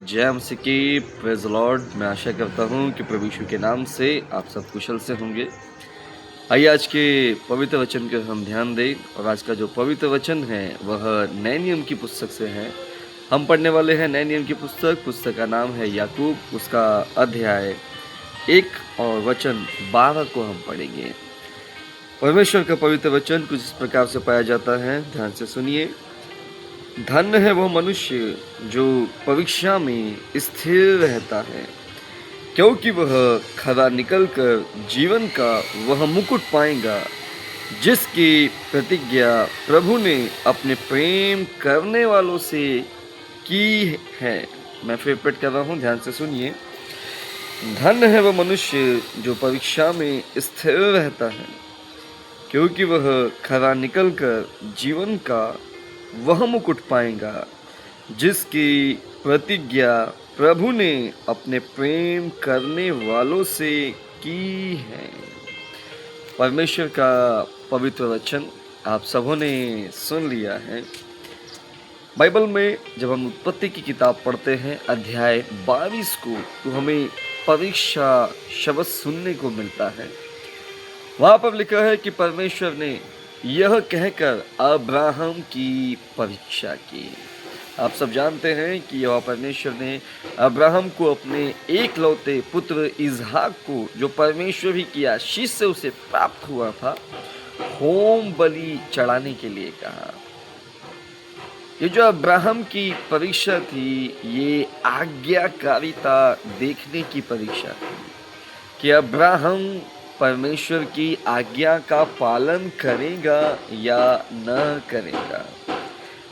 जय मसीह की praise the Lord. मैं आशा करता हूँ कि प्रभु यीशु के नाम से आप सब कुशल से होंगे। आइए आज के पवित्र वचन के हम ध्यान दें और आज का जो पवित्र वचन है वह नए नियम की पुस्तक से है। हम पढ़ने वाले हैं नए नियम की पुस्तक का नाम है याकूब, उसका अध्याय 1 और वचन 12 को हम पढ़ेंगे। परमेश्वर का पवित्र वचन कुछ इस प्रकार से पाया जाता है, ध्यान से सुनिए। धन्य है वह मनुष्य जो परीक्षा में स्थिर रहता है, क्योंकि वह खरा निकलकर जीवन का वह मुकुट पाएगा जिसकी प्रतिज्ञा प्रभु ने अपने प्रेम करने वालों से की है। मैं फिर रिपीट कर रहा हूँ, ध्यान से सुनिए। धन्य है वह मनुष्य जो परीक्षा में स्थिर रहता है, क्योंकि वह खरा निकलकर जीवन का वह मुकुट पाएगा जिसकी प्रतिज्ञा प्रभु ने अपने प्रेम करने वालों से की है। परमेश्वर का पवित्र वचन आप सबों ने सुन लिया है। बाइबल में जब हम उत्पत्ति की किताब पढ़ते हैं अध्याय 22 को, तो हमें परीक्षा शब्द सुनने को मिलता है। वहाँ पर लिखा है कि परमेश्वर ने यह कहकर अब्राहम की परीक्षा की। आप सब जानते हैं कि यह परमेश्वर ने अब्राहम को अपने एकलौते पुत्र इसहाक को, जो परमेश्वर ही की आशीष से उसे प्राप्त हुआ था, होम बलि चढ़ाने के लिए कहा। ये जो अब्राहम की परीक्षा थी, ये आज्ञाकारिता देखने की परीक्षा थी कि अब्राहम परमेश्वर की आज्ञा का पालन करेगा या न करेगा।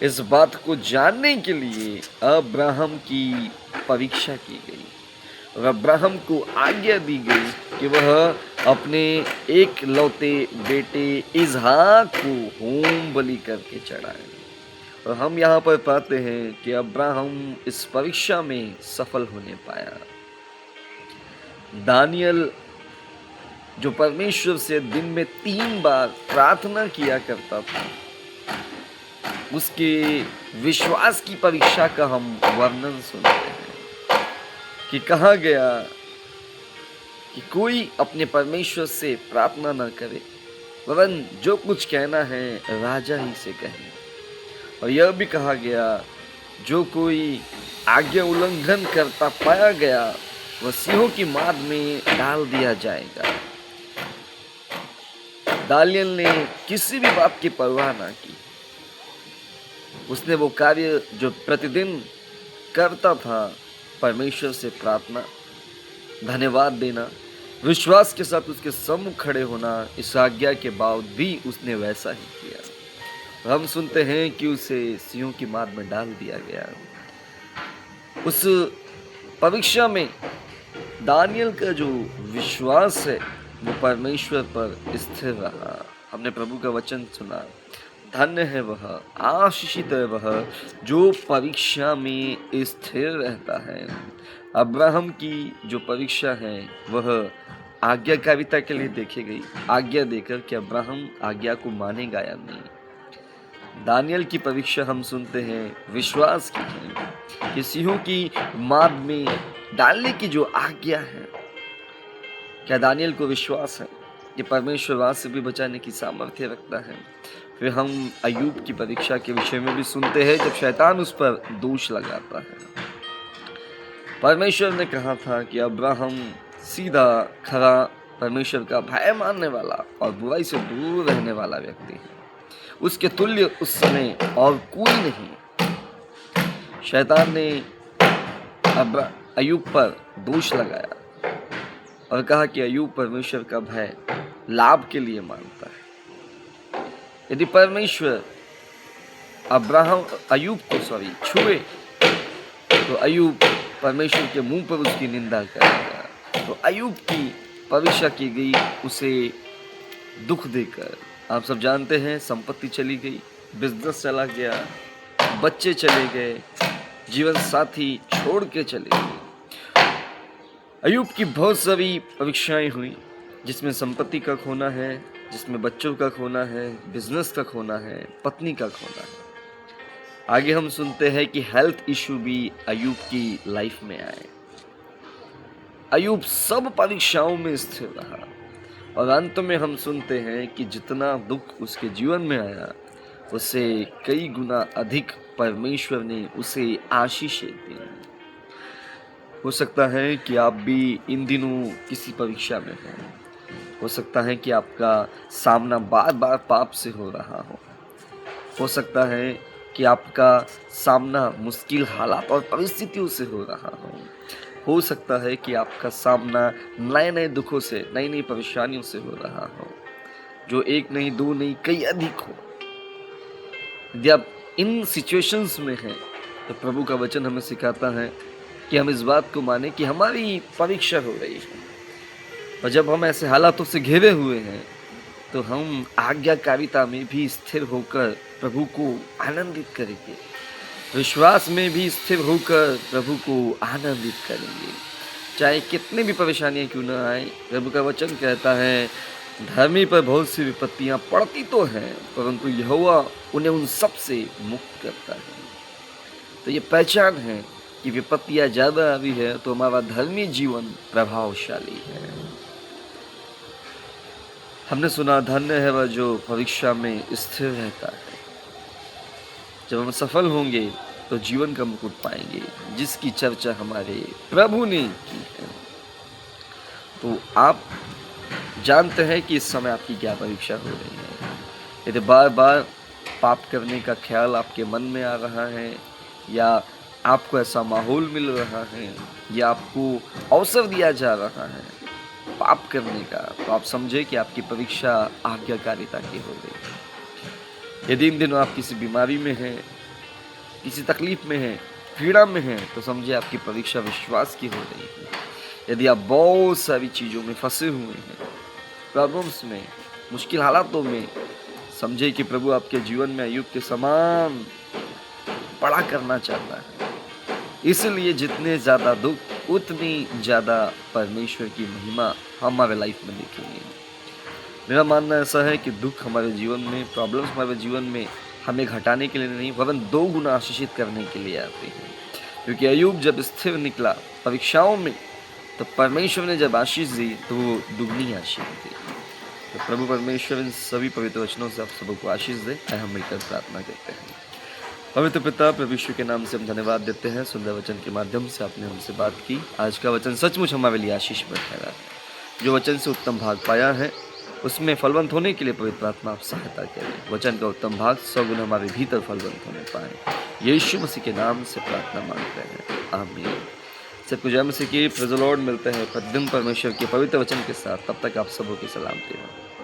इस बात को जानने के लिए अब्राहम की परीक्षा की गई और अब्राहम को आज्ञा दी गई कि वह अपने एक लौते बेटे इसहाक को होम बलि करके चढ़ाए। और हम यहाँ पर पाते हैं कि अब्राहम इस परीक्षा में सफल होने पाया। दानियल जो परमेश्वर से दिन में 3 बार प्रार्थना किया करता था, उसके विश्वास की परीक्षा का हम वर्णन सुनते हैं कि कहा गया कि कोई अपने परमेश्वर से प्रार्थना न करे, वरन जो कुछ कहना है राजा ही से कहे। और यह भी कहा गया, जो कोई आज्ञा उल्लंघन करता पाया गया वह सिंहों की माद में डाल दिया जाएगा। दानियल ने किसी भी बात की परवाह ना की। उसने वो कार्य जो प्रतिदिन करता था, परमेश्वर से प्रार्थना, धन्यवाद देना, विश्वास के साथ उसके सम्मुख खड़े होना, इस आज्ञा के बाद भी उसने वैसा ही किया। हम सुनते हैं कि उसे सिंहों की माद में डाल दिया गया। उस परीक्षा में दानियल का जो विश्वास है वो परमेश्वर पर स्थिर रहा। हमने प्रभु का वचन सुना, धन्य है वह, आशीषित है वह जो परीक्षा में स्थिर रहता है। अब्राहम की जो परीक्षा है वह आज्ञाकारिता के लिए देखी गई, आज्ञा देकर कि अब्राहम आज्ञा को मानेगा या नहीं। दानियल की परीक्षा हम सुनते हैं विश्वास की है कि सिंहों की माद में डालने की जो आज्ञा है, क्या दानियल को विश्वास है कि परमेश्वर वहां से भी बचाने की सामर्थ्य रखता है। फिर हम अय्यूब की परीक्षा के विषय में भी सुनते हैं, जब शैतान उस पर दोष लगाता है। परमेश्वर ने कहा था कि अब्राहम सीधा खरा परमेश्वर का भय मानने वाला और बुराई से दूर रहने वाला व्यक्ति है, उसके तुल्य उस समय और कोई नहीं। शैतान ने अय्यूब पर दोष लगाया और कहा कि अय्यूब परमेश्वर का भय लाभ के लिए मानता है। यदि परमेश्वर अय्यूब को छुए तो अय्यूब परमेश्वर के मुंह पर उसकी निंदा करेगा। तो अय्यूब की परीक्षा की गई उसे दुख देकर। आप सब जानते हैं, संपत्ति चली गई, बिजनेस चला गया, बच्चे चले गए, जीवन साथी छोड़ के चले गए। अय्यूब की बहुत सारी परीक्षाएं हुई, जिसमें संपत्ति का खोना है, जिसमें बच्चों का खोना है, बिजनेस का खोना है, पत्नी का खोना है। आगे हम सुनते हैं कि हेल्थ इशू भी अयूब की लाइफ में आए। अयूब सब परीक्षाओं में स्थिर रहा और अंत में हम सुनते हैं कि जितना दुख उसके जीवन में आया उससे कई गुना अधिक परमेश्वर ने उसे आशीषें दी। हो सकता है कि आप भी इन दिनों किसी परीक्षा में हो सकता है कि आपका सामना बार बार पाप से हो रहा हो सकता है कि आपका सामना मुश्किल हालात और परिस्थितियों से हो रहा हो सकता है कि आपका सामना नए नए दुखों से, नई नई परेशानियों से हो रहा हो, जो एक नहीं दो नहीं कई अधिक हो। यदि आप इन सिचुएशंस में हैं तो प्रभु का वचन हमें सिखाता है कि हम इस बात को माने कि हमारी परीक्षा हो रही है और जब हम ऐसे हालातों से घिरे हुए हैं तो हम आज्ञाकारिता में भी स्थिर होकर प्रभु को आनंदित करेंगे, विश्वास में भी स्थिर होकर प्रभु को आनंदित करेंगे, चाहे कितनी भी परेशानियां क्यों न आए। प्रभु का वचन कहता है धर्मी पर बहुत सी विपत्तियां पड़ती तो हैं परंतु यहोवा उन्हें उन सब से मुक्त करता है। तो ये पहचान है कि विपत्तियां ज्यादा आ रही है तो हमारा धर्मी जीवन प्रभावशाली है। हमने सुना धन्य है वह जो परीक्षा में स्थिर रहता है। जब हम सफल होंगे तो जीवन का मुकुट पाएंगे जिसकी चर्चा हमारे प्रभु ने की है। तो आप जानते हैं कि इस समय आपकी क्या परीक्षा हो रही है। यदि बार बार पाप करने का ख्याल आपके मन में आ रहा है या आपको ऐसा माहौल मिल रहा है या आपको अवसर दिया जा रहा है पाप करने का, तो आप समझे कि आपकी परीक्षा आज्ञाकारिता की हो रही है। यदि इन दिनों आप किसी बीमारी में हैं, किसी तकलीफ में हैं, पीड़ा में हैं, तो समझे आपकी परीक्षा विश्वास की हो रही है। यदि आप बहुत सारी चीज़ों में फंसे हुए हैं, प्रॉब्लम्स में, मुश्किल हालातों में, समझे कि प्रभु आपके जीवन में अय्यूब के समान बड़ा करना चाहता है। इसलिए जितने ज़्यादा दुख उतनी ज़्यादा परमेश्वर की महिमा हमारे लाइफ में दिखेंगे। मेरा मानना ऐसा है कि दुख हमारे जीवन में, प्रॉब्लम्स हमारे जीवन में हमें घटाने के लिए नहीं वरन 2 गुना आशीषित करने के लिए आते हैं। क्योंकि अय्यूब जब स्थिर निकला परीक्षाओं में तो परमेश्वर ने जब आशीष दी तो वो दुगनी आशीष दी। तो प्रभु परमेश्वर इन सभी पवित्र वचनों से आप सबको आशीष दे। हम मिलकर प्रार्थना करते हैं। पवित्र पिता प्रभु यीशु के नाम से हम धन्यवाद देते हैं। सुंदर वचन के माध्यम से आपने हमसे बात की। आज का वचन सचमुच हमारे लिए आशीष में ठहरा है। जो वचन से उत्तम भाग पाया है उसमें फलवंत होने के लिए पवित्र आत्मा आप सहायता करें। वचन का उत्तम भाग 100 गुना हमारे भीतर फलवंत होने पाए। यीशु मसीह के नाम से प्रार्थना मांगते हैं, आमीन। सबको जय मसीह की। Praise the Lord. मिलते हैं प्रतिदिन परमेश्वर के पवित्र वचन के साथ। तब तक आप सबों की सलामती हो।